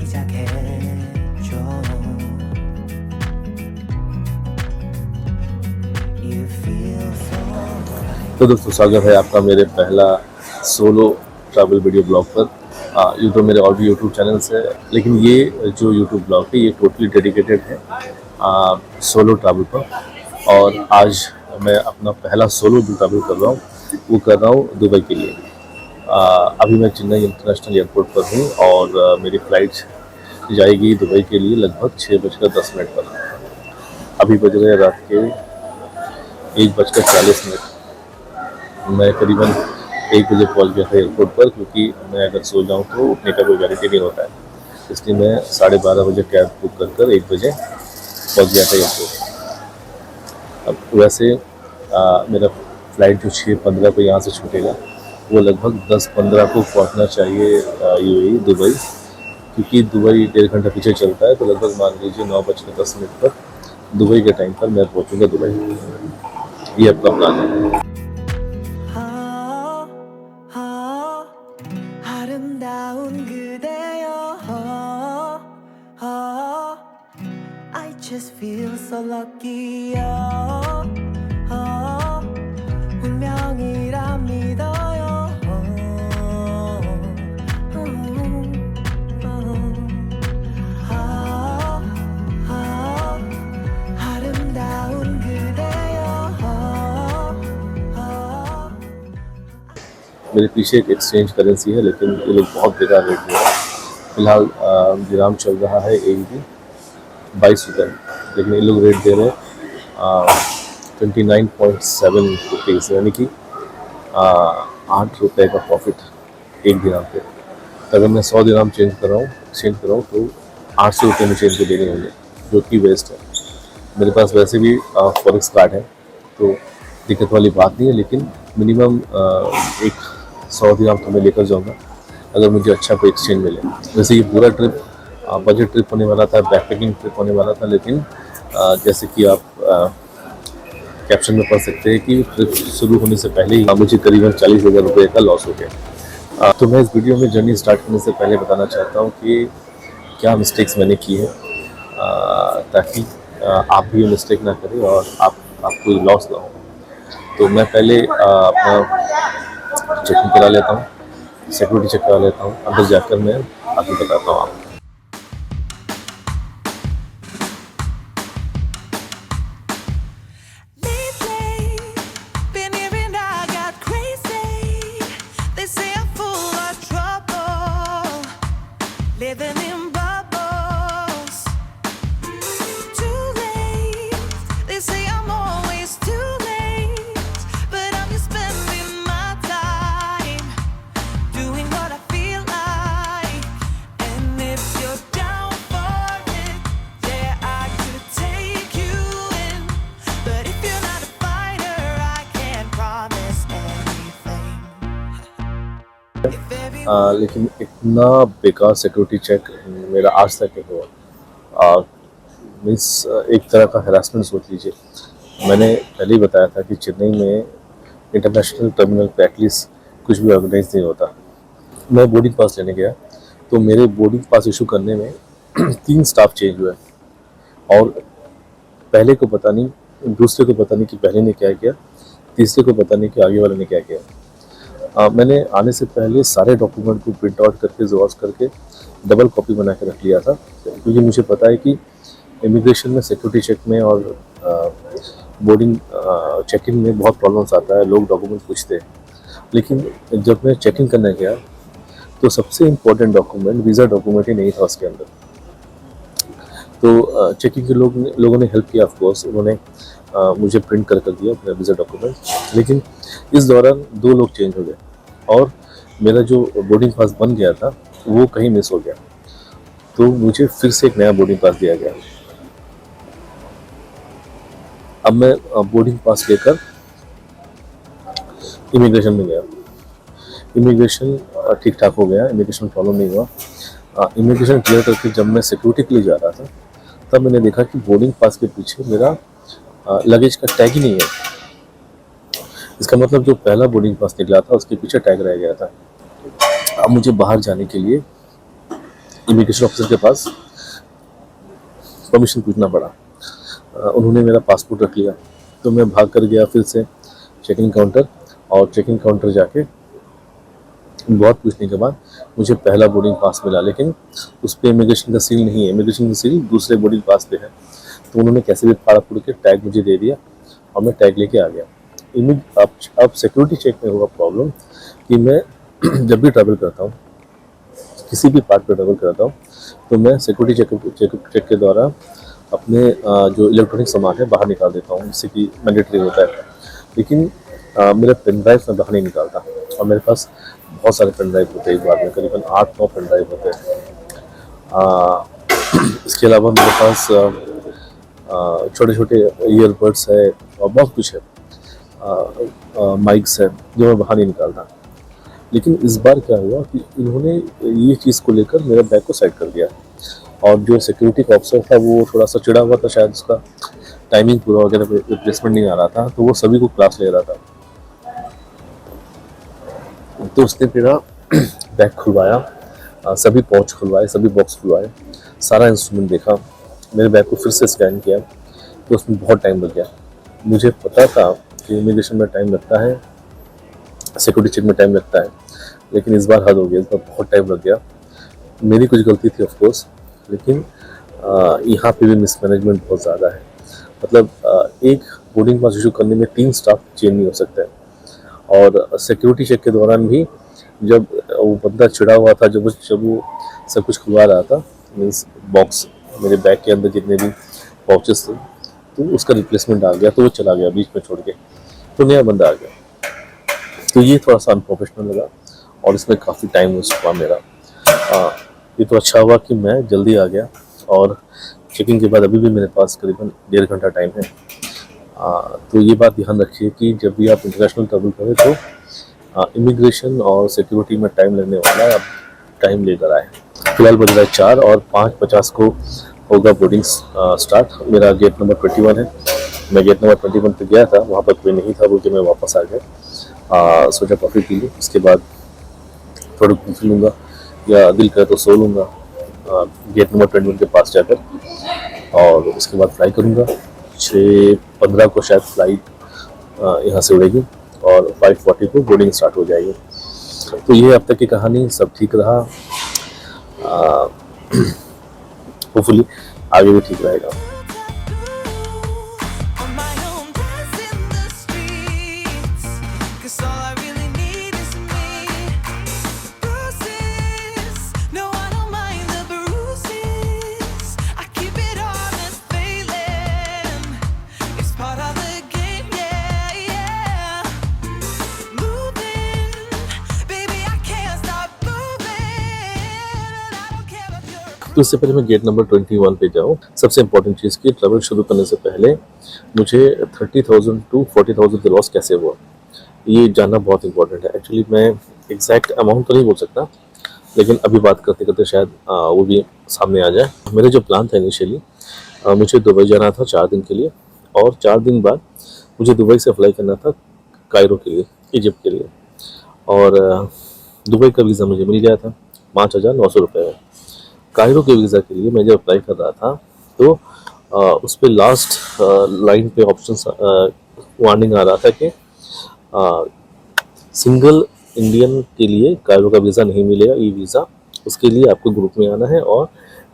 시작해줘. You feel so right. तो दोस्तों स्वागत है आपका मेरे पहला सोलो ट्रैवल वीडियो ब्लॉग पर। ये तो मेरे और भी यूट्यूब चैनल्स है, लेकिन ये जो यूट्यूब ब्लॉग है ये टोटली डेडिकेटेड है सोलो ट्रैवल पर। और आज मैं अपना पहला सोलो जो ट्रैवल कर रहा हूँ वो कर रहा हूँ दुबई के लिए। अभी मैं चेन्नई इंटरनेशनल एयरपोर्ट पर हूँ और मेरी फ़्लाइट जाएगी दुबई के लिए लगभग 6:10 पर। अभी बज रहे रात के 1:40। मैं करीबन 1 बजे पहुँच गया था एयरपोर्ट पर, क्योंकि मैं अगर सो जाऊँ तो उठने का कोई गारंटी नहीं होता है, इसलिए मैं 12:30 बजे कैब बुक कर 1 बजे पहुँच गया था एयरपोर्ट। अब वैसे मेरा फ़्लाइट जो 6:15 को यहाँ से छूटेगा वो लगभग 10:15 को पहुँचना चाहिए यूएई दुबई, क्योंकि दुबई 1.5 घंटा पीछे चलता है। तो लगभग मान लीजिए 9:10 पर दुबई के टाइम पर मैं पहुँचूँगा दुबई। ये अपना प्लान है। 아름다운 그대여. I just feel so lucky. 운명이라 믿어요. 아름다운 그대여. मेरे पीछे एक एक्सचेंज करेंसी है, लेकिन ये लोग बहुत बेकार रेट दे रहे हैं। फिलहाल दिरहम चल रहा है एक भी 22 रुपये, लेकिन ये लोग रेट दे रहे हैं 29.7 रुपीज़, यानी कि 8 रुपये का प्रॉफिट एक दिरहम पे। अगर मैं 100 दिरहम एक्सचेंज कर रहा हूँ तो 800 रुपये में चेंज को देने होंगे, जो कि वेस्ट है। मेरे पास वैसे भी फॉरेक्स कार्ड है, तो दिक्कत वाली बात नहीं है, लेकिन मिनिमम एक 100 दिरहम तो मैं लेकर जाऊँगा अगर मुझे अच्छा कोई एक्सचेंज मिले। वैसे ये पूरा ट्रिप बजट ट्रिप होने वाला था, बैकपैकिंग ट्रिप होने वाला था, लेकिन जैसे कि आप कैप्शन में पढ़ सकते हैं कि ट्रिप शुरू होने से पहले ही मुझे करीबन 40,000 रुपये का लॉस हो गया। तो मैं इस वीडियो में जर्नी स्टार्ट करने से पहले बताना चाहता हूँ कि क्या मिस्टेक्स मैंने की है, ताकि आप भी मिस्टेक ना करें और आपको लॉस ना हो। तो मैं पहले अपना चेकिंग करा लेता हूँ, सिक्योरिटी चेक करा लेता हूँ, अंदर जाकर मैं आपको बताता हूँ आपको। Living in bubbles, too late. They say I'm always too late, but I'm just spending my time doing what I feel like. And if you're down for it, yeah, I could take you in. But if you're not a fighter, I can't promise anything. लेकिन इतना बेकार security check मेरा आज तक नहीं हुआ। Means एक तरह का हरासमेंट सोच लीजिए। मैंने पहले ही बताया था कि चेन्नई में इंटरनेशनल टर्मिनल पे एटलीस्ट कुछ भी ऑर्गेनाइज नहीं होता। मैं बोर्डिंग पास लेने गया तो मेरे बोर्डिंग पास इशू करने में 3 स्टाफ चेंज हुए, और पहले को पता नहीं, दूसरे को पता नहीं कि पहले ने क्या किया, तीसरे को पता नहीं कि आगे वाले ने क्या किया। मैंने आने से पहले सारे डॉक्यूमेंट को प्रिंट आउट करके ज़ेरॉक्स करके डबल कॉपी बना के रख लिया था, क्योंकि मुझे पता है कि इमिग्रेशन में सिक्योरिटी चेक में और बोर्डिंग चेक इन में बहुत प्रॉब्लम्स आता है। लोग डॉक्यूमेंट पूछते हैं, लेकिन जब मैं चेक इन करने गया तो सबसे इम्पोर्टेंट डॉक्यूमेंट वीज़ा डॉक्यूमेंट ही नहीं था उसके अंदर। तो चेकिंग के लोगों ने हेल्प किया, ऑफकोर्स उन्होंने मुझे प्रिंट कर दिया अपना वीज़ा डॉक्यूमेंट। लेकिन इस दौरान 2 लोग चेंज हो गए और मेरा जो बोर्डिंग पास बन गया था वो कहीं मिस हो गया, तो मुझे फिर से एक नया बोर्डिंग पास दिया गया। अब मैं बोर्डिंग पास लेकर इमिग्रेशन में गया। इमिग्रेशन ठीक ठाक हो गया, इमिग्रेशन प्रॉब्लम नहीं हुआ। इमिग्रेशन क्लियर करके जब मैं सिक्योरिटी के लिए जा रहा था तब मैंने देखा कि बोर्डिंग पास के पीछे मेरा लगेज का टैग ही नहीं है। इसका मतलब जो पहला बोर्डिंग पास निकला था उसके पीछे टैग रह गया था। अब मुझे बाहर जाने के लिए इमिग्रेशन ऑफिसर के पास परमिशन पूछना पड़ा। उन्होंने मेरा पासपोर्ट रख लिया, तो मैं भाग कर गया फिर से चेकिंग काउंटर, और चेकिंग काउंटर जाके बहुत पूछने के बाद मुझे पहला बोर्डिंग पास मिला, लेकिन उस पर इमिग्रेशन का सील नहीं है, इमिग्रेशन का सील दूसरे बोर्डिंग पास पे है। तो उन्होंने कैसे भी फाड़ा फूड़ के टैग मुझे दे दिया और मैं टैग लेके आ गया। अब सिक्योरिटी चेक में होगा प्रॉब्लम कि मैं जब भी ट्रैवल करता हूँ, किसी भी पार्ट पर ट्रैवल करता हूँ, तो मैं सिक्योरिटी चेक के द्वारा अपने जो इलेक्ट्रॉनिक सामान है बाहर निकाल देता हूँ, जिससे कि मैंडेटरी होता है। लेकिन मेरा पेन ड्राइव मैं बाहर नहीं निकालता, और मेरे पास बहुत सारे पेन ड्राइव होते हैं, एक बार में करीबन 8-9 पेन ड्राइव होते हैं। इसके अलावा मेरे पास छोटे छोटे ईयरबड्स है और बहुत कुछ है, माइक्स है, जो मैं बाहर नहीं निकालता। लेकिन इस बार क्या हुआ कि इन्होंने ये चीज़ को लेकर मेरा बैग को साइड कर दिया, और जो सिक्योरिटी का ऑफिसर था वो थोड़ा सा चिड़ा हुआ था, शायद उसका टाइमिंग पूरा वगैरह रिप्लेसमेंट नहीं आ रहा था, तो वो सभी को क्लास ले रहा था। तो उसने मेरा बैग खुलवाया, सभी पाउच खुलवाए, सभी बॉक्स खुलवाए, सारा इंस्ट्रूमेंट देखा, मेरे बैग को फिर से स्कैन किया, तो उसमें बहुत टाइम लग गया। मुझे पता था कि इमिग्रेशन में टाइम लगता है, सिक्योरिटी चेक में टाइम लगता है, लेकिन इस बार हद हो गया, इस बार बहुत टाइम लग गया। मेरी कुछ गलती थी ऑफ कोर्स, लेकिन यहाँ पे भी मिसमैनेजमेंट बहुत ज़्यादा है। मतलब एक बोर्डिंग पास इशू करने में 3 स्टाफ चेंज नहीं हो सकते, और सिक्योरिटी चेक के दौरान भी जब वो बंदा चिड़ा हुआ था, जब वो सब कुछ खुलवा रहा था, मीन्स बॉक्स मेरे बैग के अंदर जितने भी पाउचेस थे, तो उसका रिप्लेसमेंट आ गया, तो वो चला गया बीच में छोड़ के, तो नया बंदा आ गया। तो ये थोड़ा सा अनप्रोफेशनल लगा, और इसमें काफ़ी टाइम वेस्ट हुआ मेरा। ये तो अच्छा हुआ कि मैं जल्दी आ गया, और चेकिंग के बाद अभी भी मेरे पास करीबन 1.5 घंटा टाइम है। तो ये बात ध्यान रखिए कि जब भी आप इंटरनेशनल ट्रैवल करें तो इमिग्रेशन और सिक्योरिटी में टाइम लगने वाला है, अब टाइम लेकर आए। फिलहाल बज रहा है 4 और 5:50 को होगा बोर्डिंग स्टार्ट। मेरा गेट नंबर 21 है, मैं गेट नंबर 21 पे गया था, वहाँ पर कोई नहीं था, बोल के मैं वापस आ गया। सोचा कॉफ़ी पी लूँ, उसके बाद थोड़ा घूम फिर लूँगा, या दिल करे तो सो लूँगा गेट नंबर 21 के पास जाकर, और उसके बाद फ्लाई करूँगा। 6:15 को शायद फ्लाइट यहाँ से उड़ेगी, और 5:40 को बोर्डिंग स्टार्ट हो जाएगी। तो ये अब तक की कहानी, सब ठीक रहा, होपफुली आगे भी ठीक रहेगा। On my own, dancing the streets. 'Cause all I really need is me. Bruises, no, I don't mind the bruises. I keep it honest, feeling. It's part of the game, yeah, yeah. Moving, baby, I can't stop moving. And I don't care if you're. तो इससे पहले मैं gate number 21 पे जाऊँ, सबसे important चीज़ की travel शुरू करने से पहले मुझे 30,000 to 40,000 का लॉस कैसे हुआ, ये जानना बहुत इंपॉर्टेंट है। एक्चुअली मैं एग्जैक्ट अमाउंट तो नहीं बोल सकता, लेकिन अभी बात करते करते शायद वो भी सामने आ जाए। मेरा जो प्लान था इनिशियली, मुझे दुबई जाना था 4 दिन के लिए, और 4 दिन बाद मुझे दुबई से फ्लाई करना था कायरो के लिए, इजिप्ट के लिए, और दुबई का वीज़ा मुझे मिल गया था 5,900 रुपये में। कायरो के वीज़ा के लिए मैं जब अप्लाई कर रहा था, तो उस पर लास्ट लाइन पे ऑप्शन वार्निंग आ रहा था कि सिंगल इंडियन के लिए कायरो का वीज़ा नहीं मिलेगा, ई वीज़ा, उसके लिए आपको ग्रुप में आना है और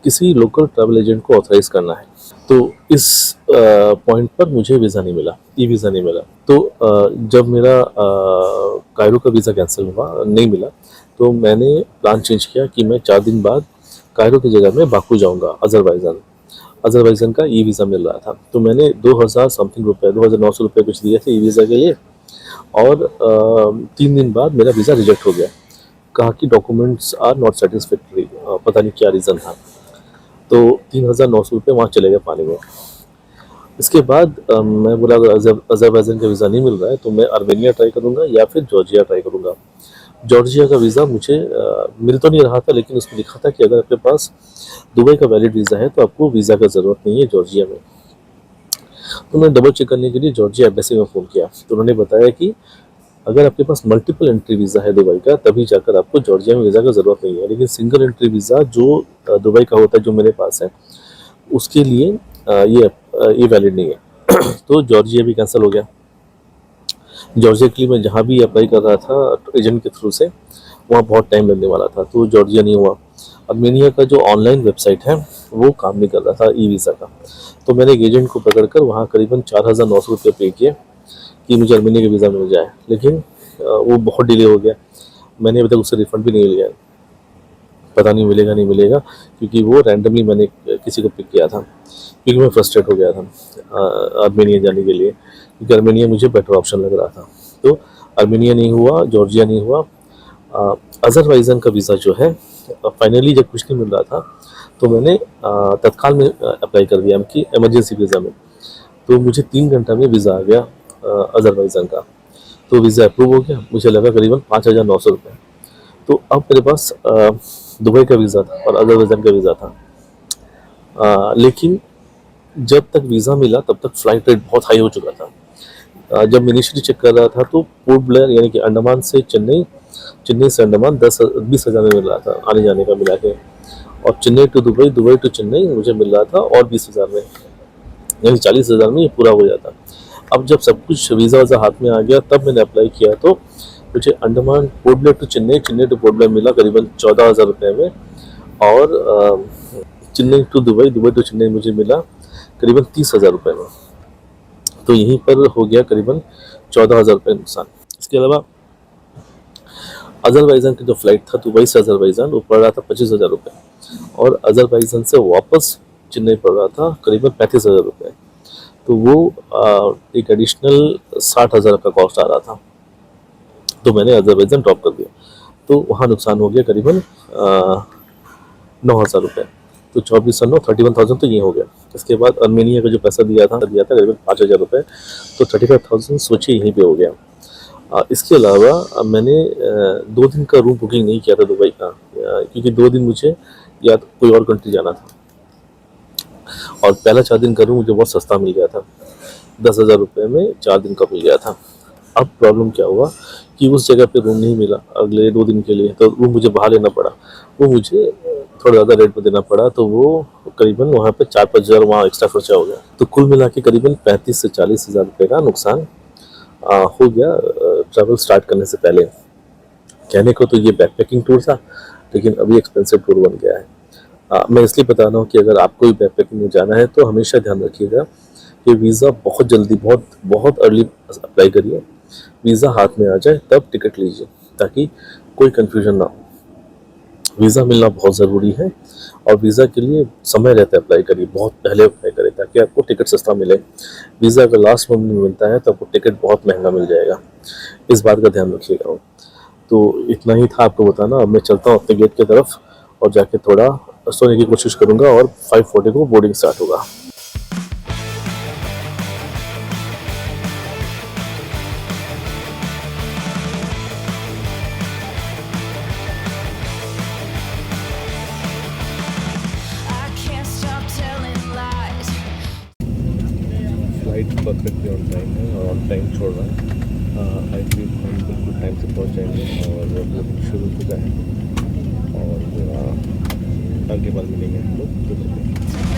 किसी लोकल ट्रैवल एजेंट को ऑथराइज़ करना है। तो इस पॉइंट पर मुझे वीज़ा नहीं मिला, ई वीज़ा नहीं मिला। तो जब मेरा कायरो का वीज़ा कैंसिल हुआ, नहीं मिला, तो मैंने प्लान चेंज किया कि मैं 4 दिन बाद कायरो की जगह में बाकू जाऊंगा, अज़रबैजान का ई वीज़ा मिल रहा था। तो मैंने 2,000 समथिंग रुपये, 2,900 रुपये कुछ दिए थे ई वीज़ा के लिए, और 3 दिन बाद मेरा वीज़ा रिजेक्ट हो गया। कहा कि डॉक्यूमेंट्स आर नॉट सेटिस्फैक्ट्री, पता नहीं क्या रीज़न था। तो 3,900 रुपये वहाँ चले गए पानी में। इसके बाद मैं बोला अगर अज़रबैजान का वीज़ा नहीं मिल रहा है तो मैं आर्मेनिया ट्राई करूँगा या फिर जॉर्जिया ट्राई करूँगा। जॉर्जिया का वीज़ा मुझे मिल तो नहीं रहा था, लेकिन उसमें लिखा था कि अगर आपके पास दुबई का वैलिड वीज़ा है तो आपको वीज़ा का ज़रूरत नहीं है जॉर्जिया में। तो मैं डबल चेक करने के लिए जॉर्जिया एम्बेसी में फ़ोन किया, तो उन्होंने बताया कि अगर आपके पास मल्टीपल एंट्री वीज़ा है दुबई का, तभी जाकर आपको जॉर्जिया में वीज़ा का ज़रूरत नहीं है। लेकिन सिंगल एंट्री वीज़ा जो दुबई का होता है, जो मेरे पास है, उसके लिए ये वैलिड नहीं है। तो जॉर्जिया भी कैंसिल हो गया। जॉर्जिया के लिए मैं जहाँ भी अप्लाई कर रहा था एजेंट के थ्रू से, वहाँ बहुत टाइम लगने वाला था, तो जॉर्जिया नहीं हुआ। अर्मेनिया का जो ऑनलाइन वेबसाइट है वो काम नहीं कर रहा था ई वीज़ा का, तो मैंने एक एजेंट को पकड़कर वहाँ करीबन 4,900 रुपये पे किए कि मुझे अर्मेनिया का वीज़ा मिल जाए। लेकिन वो बहुत डिले हो गया, मैंने अभी तक उससे रिफ़ंड भी नहीं लिया है। पता नहीं मिलेगा नहीं मिलेगा, क्योंकि वो रैंडमली मैंने किसी को पिक किया था, क्योंकि मैं फ्रस्ट्रेट हो गया था अर्मेनिया जाने के लिए, क्योंकि अर्मेनिया मुझे बेटर ऑप्शन लग रहा था। तो अर्मेनिया नहीं हुआ, जॉर्जिया नहीं हुआ। अज़रबैजान का वीज़ा जो है, फाइनली जब कुछ नहीं मिल रहा था तो मैंने तत्काल में अप्लाई कर दिया कि इमरजेंसी वीज़ा में, तो मुझे 3 घंटा में वीज़ा आ गया अज़रबैजान का। तो वीज़ा अप्रूव हो गया, मुझे लगा करीबन 5,900 रुपये। तो अब मेरे पास दुबई का वीज़ा था और अज़रबैजान का वीज़ा था। लेकिन जब तक वीज़ा मिला तब तक फ़्लाइट रेट बहुत हाई हो चुका था। जब मैं इनिशियली चेक कर रहा था तो पोर्ट ब्लेयर यानी कि अंडमान से चेन्नई, चेन्नई से अंडमान 20,000 में मिल रहा था आने जाने का मिला के, और Chennai to Dubai, Dubai to Chennai मुझे मिल रहा था और 20,000 में, यानी 40,000 में ये पूरा हो जाता। अब जब सब कुछ वीज़ा वीज़ा हाथ में आ गया तब मैंने अप्लाई किया, तो मुझे अंडमान पोर्ट ब्लेयर टू चेन्नई, चेन्नई टू पोर्ट ब्लेयर मिला करीबन 14,000 रुपये में, और Chennai to Dubai, Dubai to Chennai मुझे मिला करीबन 30,000 रुपये में। तो यहीं पर हो गया करीबन 14,000 रुपये नुकसान। इसके अलावा अज़रबैजान की जो फ़्लाइट था दुबई से अज़रबैजान, वो पड़ रहा था 25,000 रुपये, और अज़रबैजान से वापस चेन्नई पड़ रहा था करीबन 35,000 रुपये। तो वो एक एडिशनल 60,000 का कॉस्ट आ रहा था, तो मैंने अज़रबैजान ड्रॉप कर दिया। तो वहाँ नुकसान हो गया करीबन 9,000 रुपये। तो 24 और 9 31,000 तो ये हो गया। इसके बाद अर्मेनिया का जो पैसा दिया था करीबन 5,000 रुपये, तो 35,000 सोचिए यहीं पे हो गया। इसके अलावा मैंने 2 दिन का रूम बुकिंग नहीं किया था दुबई का, क्योंकि 2 दिन मुझे या तो कोई और कंट्री जाना था, और पहला 4 दिन का रूम मुझे बहुत सस्ता मिल गया था, 10,000 रुपये में 4 दिन का मिल गया था। अब प्रॉब्लम क्या हुआ कि उस जगह पे रूम नहीं मिला अगले 2 दिन के लिए, तो रूम मुझे बाहर लेना पड़ा, वो मुझे थोड़ा ज़्यादा रेट में देना पड़ा, तो वो करीबन वहाँ पे 4-5 हज़ार वहाँ एक्स्ट्रा खर्चा हो गया। तो कुल मिला के करीबन 35 से 40 हज़ार रुपये का नुकसान हो गया ट्रैवल स्टार्ट करने से पहले। कहने को तो ये बैकपैकिंग टूर था, लेकिन अभी एक्सपेंसिव टूर बन गया है। मैं इसलिए बता रहा हूँ कि अगर आपको भी बैकपैकिंग में जाना है तो हमेशा ध्यान रखिएगा कि वीज़ा बहुत जल्दी, बहुत अर्ली अप्लाई करिए, वीज़ा हाथ में आ जाए तब टिकट लीजिए, ताकि कोई कन्फ्यूजन ना हो। वीज़ा मिलना बहुत ज़रूरी है, और वीज़ा के लिए समय रहता है अप्लाई करिए, बहुत पहले अप्लाई करें ताकि आपको टिकट सस्ता मिले। वीज़ा अगर लास्ट मोमेंट में मिलता है तो आपको टिकट बहुत महंगा मिल जाएगा, इस बात का ध्यान रखिएगा। तो इतना ही था आपको बताना। अब मैं चलता हूँ अपने गेट की तरफ और जाके थोड़ा सोने की कोशिश करूँगा, और 5:40 को बोर्डिंग स्टार्ट होगा। I can't stop telling lies. Flight perfectly on time है और ऑन टाइम छोड़ रहा है। आई फील हम बिल्कुल टाइम से पहुँच जाएंगे, और बोर्डिंग शुरू हो चुका है, और आगे बार मिलेंगे हम लोग।